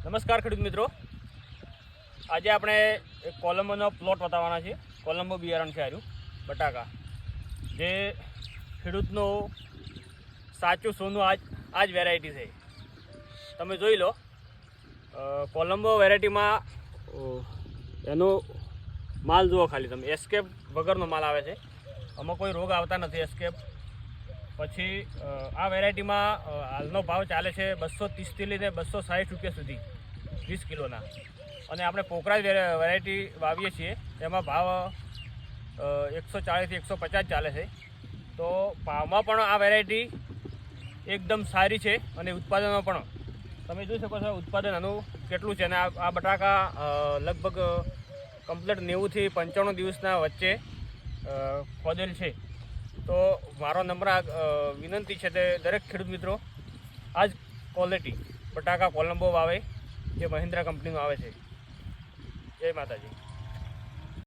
નમસ્કાર ખેડૂત મિત્રો, આજે આપણે એક કોલંબોનો પ્લોટ બતાવવાના છે. કોલંબો બિયારણ છે આર્યું બટાકા, જે ખેડૂતનો સાચું સોનું આ જ વેરાયટી છે. તમે જોઈ લો, કોલંબો વેરાયટીમાં એનો માલ જુઓ, ખાલી તમે એસ્કેપ વગરનો માલ આવે છે. આમાં કોઈ રોગ આવતા નથી. એસ્કેપ પછી આ વેરાયટીમાં હાલનો ભાવ ચાલે છે 230થી લઈને 260 રૂપિયા સુધી 20 કિલોના. અને આપણે પોકરાજ વેરાયટી વાવીએ છીએ, તેમાં ભાવ 140થી 150 ચાલે છે. તો ભાવમાં પણ આ વેરાયટી એકદમ સારી છે અને ઉત્પાદનમાં પણ તમે જોઈ શકો છો ઉત્પાદન આનું કેટલું છે. અને આ બટાકા લગભગ કમ્પ્લીટ 90થી 95 દિવસના વચ્ચે ખોદેલ છે. તો મારો નંબર વિનંતી છે તે દરેક ખેડૂત મિત્રો આ જ ક્વોલિટી બટાકા કોલંબો વાવે, જે મહિન્દ્રા કંપનીનું આવે છે. જય માતાજી.